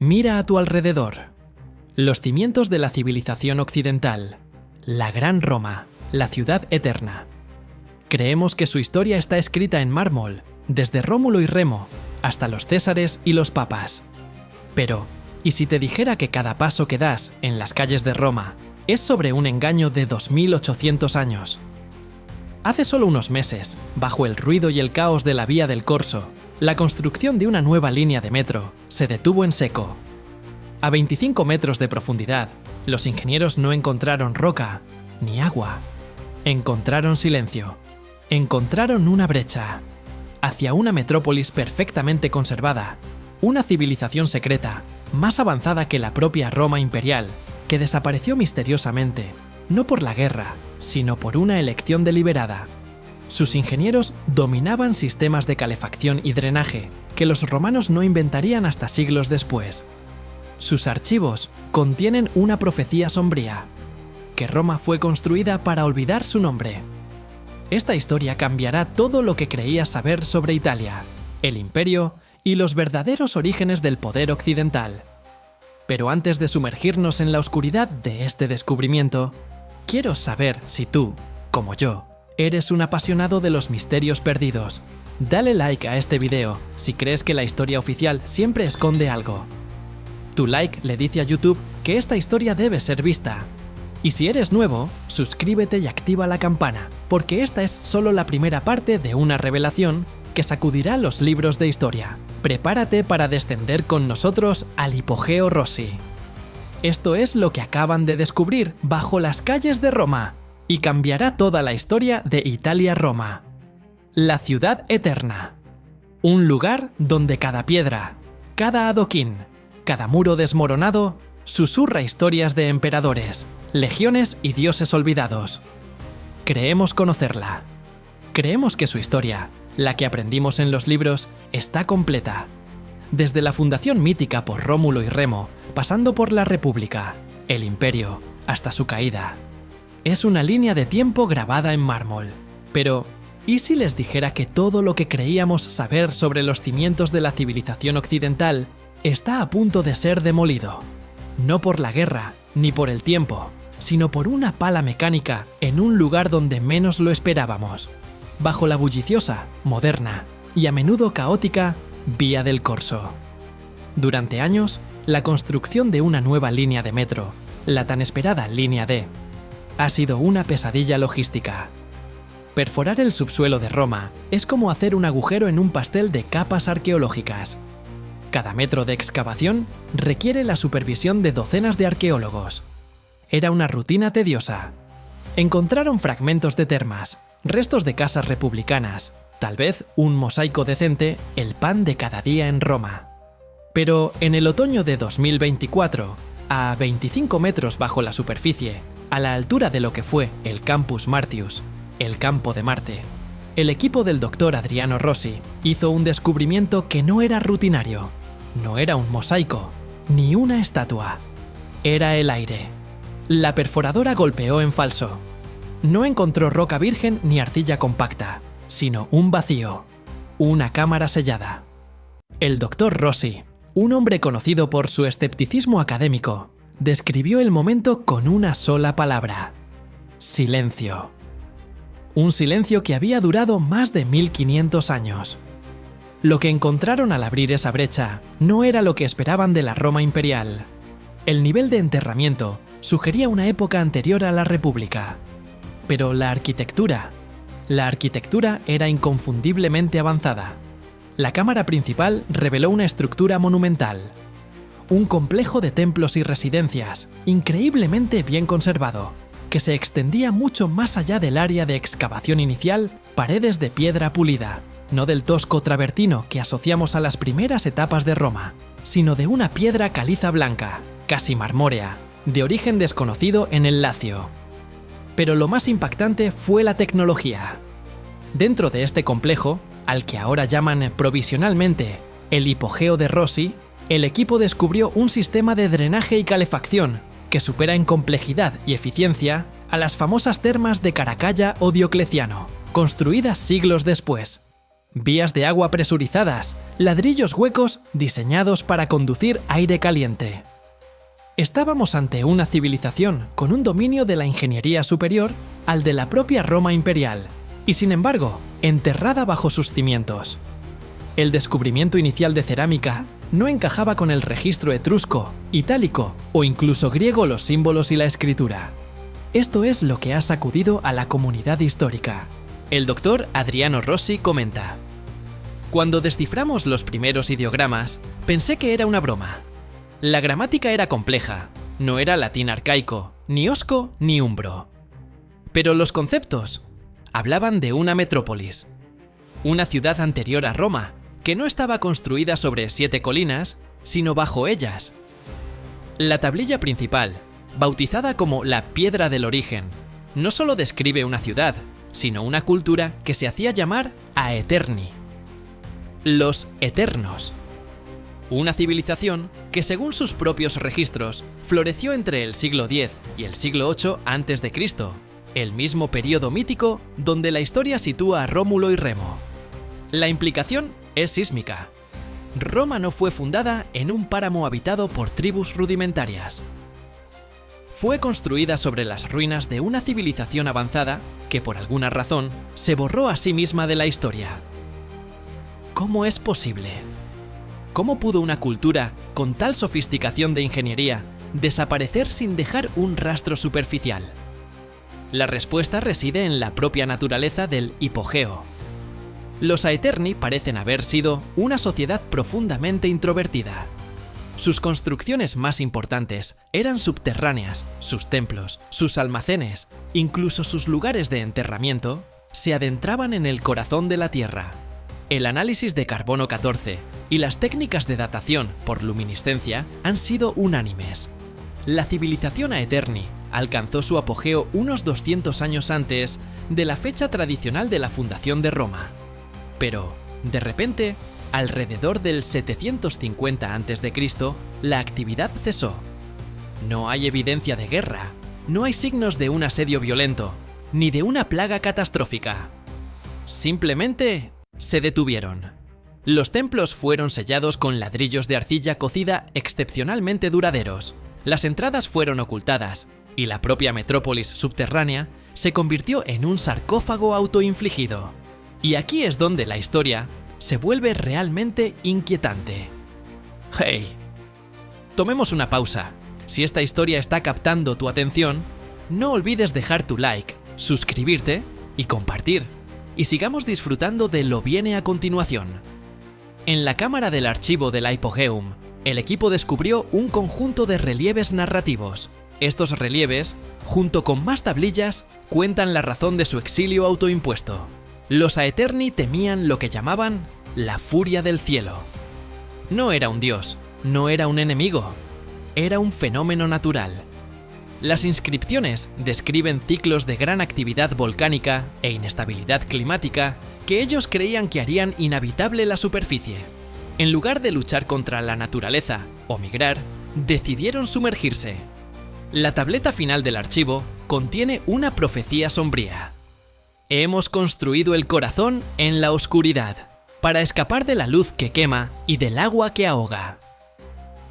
Mira a tu alrededor. Los cimientos de la civilización occidental. La Gran Roma, la ciudad eterna. Creemos que su historia está escrita en mármol, desde Rómulo y Remo hasta los Césares y los papas. Pero, ¿y si te dijera que cada paso que das en las calles de Roma es sobre un engaño de 2800 años? Hace solo unos meses, bajo el ruido y el caos de la Vía del Corso, la construcción de una nueva línea de metro se detuvo en seco. A 25 metros de profundidad, los ingenieros no encontraron roca ni agua. Encontraron silencio. Encontraron una brecha hacia una metrópolis perfectamente conservada, una civilización secreta, más avanzada que la propia Roma imperial, que desapareció misteriosamente, no por la guerra, sino por una elección deliberada. Sus ingenieros dominaban sistemas de calefacción y drenaje que los romanos no inventarían hasta siglos después. Sus archivos contienen una profecía sombría, que Roma fue construida para olvidar su nombre. Esta historia cambiará todo lo que creías saber sobre Italia, el imperio y los verdaderos orígenes del poder occidental. Pero antes de sumergirnos en la oscuridad de este descubrimiento, quiero saber si tú, como yo, eres un apasionado de los misterios perdidos. Dale like a este video si crees que la historia oficial siempre esconde algo. Tu like le dice a YouTube que esta historia debe ser vista. Y si eres nuevo, suscríbete y activa la campana, porque esta es solo la primera parte de una revelación que sacudirá los libros de historia. Prepárate para descender con nosotros al Hipogeo Rossi. Esto es lo que acaban de descubrir bajo las calles de Roma, y cambiará toda la historia de Italia-Roma. La ciudad eterna. Un lugar donde cada piedra, cada adoquín, cada muro desmoronado, susurra historias de emperadores, legiones y dioses olvidados. Creemos conocerla. Creemos que su historia, la que aprendimos en los libros, está completa. Desde la fundación mítica por Rómulo y Remo, pasando por la República, el Imperio, hasta su caída. Es una línea de tiempo grabada en mármol. Pero, ¿y si les dijera que todo lo que creíamos saber sobre los cimientos de la civilización occidental está a punto de ser demolido? No por la guerra, ni por el tiempo, sino por una pala mecánica en un lugar donde menos lo esperábamos, bajo la bulliciosa, moderna y a menudo caótica Vía del Corso. Durante años, la construcción de una nueva línea de metro, la tan esperada Línea D, ha sido una pesadilla logística. Perforar el subsuelo de Roma es como hacer un agujero en un pastel de capas arqueológicas. Cada metro de excavación requiere la supervisión de docenas de arqueólogos. Era una rutina tediosa. Encontraron fragmentos de termas, restos de casas republicanas, tal vez un mosaico decente, el pan de cada día en Roma. Pero en el otoño de 2024, a 25 metros bajo la superficie, a la altura de lo que fue el Campus Martius, el campo de Marte, el equipo del Dr. Adriano Rossi hizo un descubrimiento que no era rutinario. No era un mosaico, ni una estatua. Era el aire. La perforadora golpeó en falso. No encontró roca virgen ni arcilla compacta, sino un vacío, una cámara sellada. El Dr. Rossi, un hombre conocido por su escepticismo académico, describió el momento con una sola palabra: silencio. Un silencio que había durado más de 1500 años. Lo que encontraron al abrir esa brecha no era lo que esperaban de la Roma imperial. El nivel de enterramiento sugería una época anterior a la República. Pero la arquitectura era inconfundiblemente avanzada. La cámara principal reveló una estructura monumental. Un complejo de templos y residencias, increíblemente bien conservado, que se extendía mucho más allá del área de excavación inicial, paredes de piedra pulida, no del tosco travertino que asociamos a las primeras etapas de Roma, sino de una piedra caliza blanca, casi marmórea, de origen desconocido en el Lacio. Pero lo más impactante fue la tecnología. Dentro de este complejo, al que ahora llaman provisionalmente el Hipogeo de Rossi, el equipo descubrió un sistema de drenaje y calefacción que supera en complejidad y eficiencia a las famosas termas de Caracalla o Diocleciano, construidas siglos después. vías de agua presurizadas, ladrillos huecos diseñados para conducir aire caliente. Estábamos ante una civilización con un dominio de la ingeniería superior al de la propia Roma imperial, y sin embargo, enterrada bajo sus cimientos. El descubrimiento inicial de cerámica no encajaba con el registro etrusco, itálico o incluso griego, los símbolos y la escritura. Esto es lo que ha sacudido a la comunidad histórica. El doctor Adriano Rossi comenta: cuando desciframos los primeros ideogramas, pensé que era una broma. La gramática era compleja, no era latín arcaico, ni osco ni umbro. Pero los conceptos hablaban de una metrópolis, una ciudad anterior a Roma, que no estaba construida sobre 7 colinas, sino bajo ellas. La tablilla principal, bautizada como la Piedra del Origen, no solo describe una ciudad, sino una cultura que se hacía llamar Aeterni, los Eternos. Una civilización que, según sus propios registros, floreció entre el siglo X y el siglo VIII a.C., el mismo periodo mítico donde la historia sitúa a Rómulo y Remo. La implicación es sísmica. Roma no fue fundada en un páramo habitado por tribus rudimentarias. Fue construida sobre las ruinas de una civilización avanzada que, por alguna razón, se borró a sí misma de la historia. ¿Cómo es posible? ¿Cómo pudo una cultura con tal sofisticación de ingeniería desaparecer sin dejar un rastro superficial? La respuesta reside en la propia naturaleza del hipogeo. Los Aeterni parecen haber sido una sociedad profundamente introvertida. Sus construcciones más importantes eran subterráneas, sus templos, sus almacenes, incluso sus lugares de enterramiento, se adentraban en el corazón de la Tierra. El análisis de carbono 14 y las técnicas de datación por luminiscencia han sido unánimes. La civilización Aeterni alcanzó su apogeo unos 200 años antes de la fecha tradicional de la fundación de Roma. Pero, de repente, alrededor del 750 a.C., la actividad cesó. No hay evidencia de guerra, no hay signos de un asedio violento, ni de una plaga catastrófica. Simplemente se detuvieron. Los templos fueron sellados con ladrillos de arcilla cocida excepcionalmente duraderos. Las entradas fueron ocultadas, y la propia metrópolis subterránea se convirtió en un sarcófago autoinfligido. Y aquí es donde la historia se vuelve realmente inquietante. ¡Hey! Tomemos una pausa. Si esta historia está captando tu atención, no olvides dejar tu like, suscribirte y compartir. Y sigamos disfrutando de lo viene a continuación. En la cámara del archivo del Hypogeum, el equipo descubrió un conjunto de relieves narrativos. Estos relieves, junto con más tablillas, cuentan la razón de su exilio autoimpuesto. Los Aeterni temían lo que llamaban la furia del cielo. No era un dios, no era un enemigo, era un fenómeno natural. Las inscripciones describen ciclos de gran actividad volcánica e inestabilidad climática que ellos creían que harían inhabitable la superficie. En lugar de luchar contra la naturaleza o migrar, decidieron sumergirse. La tableta final del archivo contiene una profecía sombría. Hemos construido el corazón en la oscuridad, para escapar de la luz que quema y del agua que ahoga.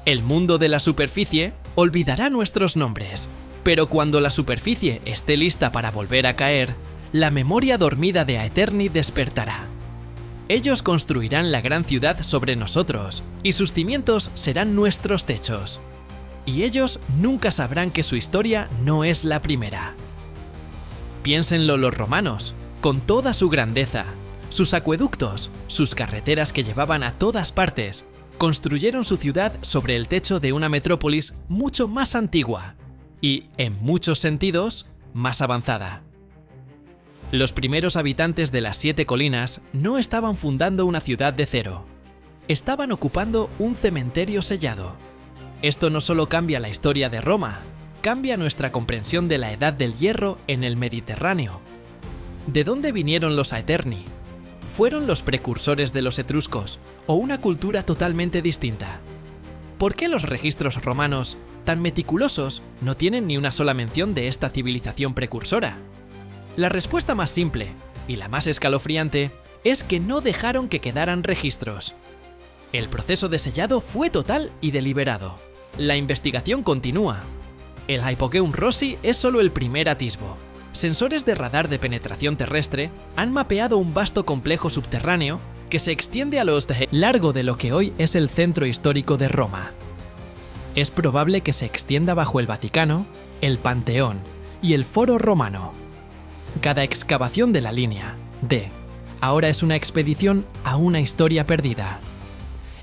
El mundo de la superficie olvidará nuestros nombres, pero cuando la superficie esté lista para volver a caer, la memoria dormida de Aeterni despertará. Ellos construirán la gran ciudad sobre nosotros, y sus cimientos serán nuestros techos. Y ellos nunca sabrán que su historia no es la primera. Piénsenlo los romanos, con toda su grandeza, sus acueductos, sus carreteras que llevaban a todas partes, construyeron su ciudad sobre el techo de una metrópolis mucho más antigua y, en muchos sentidos, más avanzada. Los primeros habitantes de las 7 colinas no estaban fundando una ciudad de cero, estaban ocupando un cementerio sellado. Esto no solo cambia la historia de Roma, cambia nuestra comprensión de la Edad del Hierro en el Mediterráneo. ¿De dónde vinieron los Aeterni? ¿Fueron los precursores de los etruscos o una cultura totalmente distinta? ¿Por qué los registros romanos, tan meticulosos, no tienen ni una sola mención de esta civilización precursora? La respuesta más simple, y la más escalofriante, es que no dejaron que quedaran registros. El proceso de sellado fue total y deliberado. La investigación continúa. El Hypogeum rossi es solo el primer atisbo. Sensores de radar de penetración terrestre han mapeado un vasto complejo subterráneo que se extiende a lo largo de lo que hoy es el centro histórico de Roma. Es probable que se extienda bajo el Vaticano, el Panteón y el Foro Romano. Cada excavación de la línea D ahora es una expedición a una historia perdida.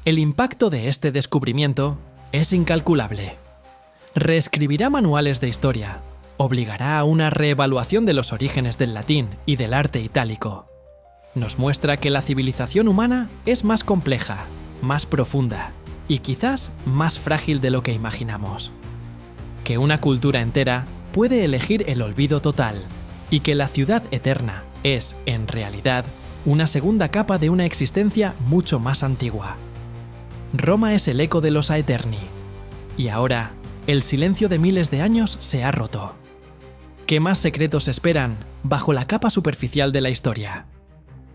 El impacto de este descubrimiento es incalculable. Reescribirá manuales de historia, obligará a una reevaluación de los orígenes del latín y del arte itálico. Nos muestra que la civilización humana es más compleja, más profunda y quizás más frágil de lo que imaginamos. Que una cultura entera puede elegir el olvido total y que la ciudad eterna es, en realidad, una segunda capa de una existencia mucho más antigua. Roma es el eco de los Aeterni, y ahora el silencio de miles de años se ha roto. ¿Qué más secretos esperan bajo la capa superficial de la historia?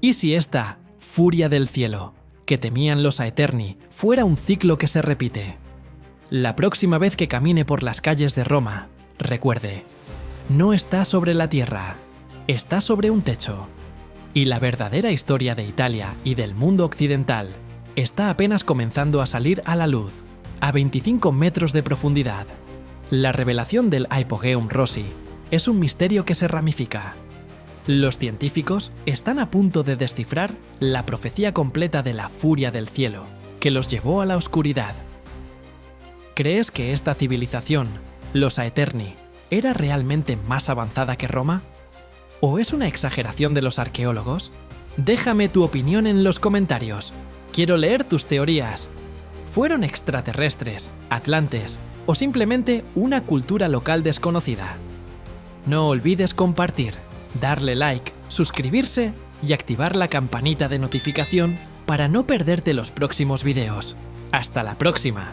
¿Y si esta furia del cielo que temían los Aeterni fuera un ciclo que se repite? La próxima vez que camine por las calles de Roma, recuerde, no está sobre la tierra, está sobre un techo. Y la verdadera historia de Italia y del mundo occidental está apenas comenzando a salir a la luz, a 25 metros de profundidad. La revelación del Hypogeum rossi es un misterio que se ramifica. Los científicos están a punto de descifrar la profecía completa de la furia del cielo, que los llevó a la oscuridad. ¿Crees que esta civilización, los Aeterni, era realmente más avanzada que Roma? ¿O es una exageración de los arqueólogos? Déjame tu opinión en los comentarios. Quiero leer tus teorías. ¿Fueron extraterrestres, atlantes o simplemente una cultura local desconocida? No olvides compartir, darle like, suscribirse y activar la campanita de notificación para no perderte los próximos videos. ¡Hasta la próxima!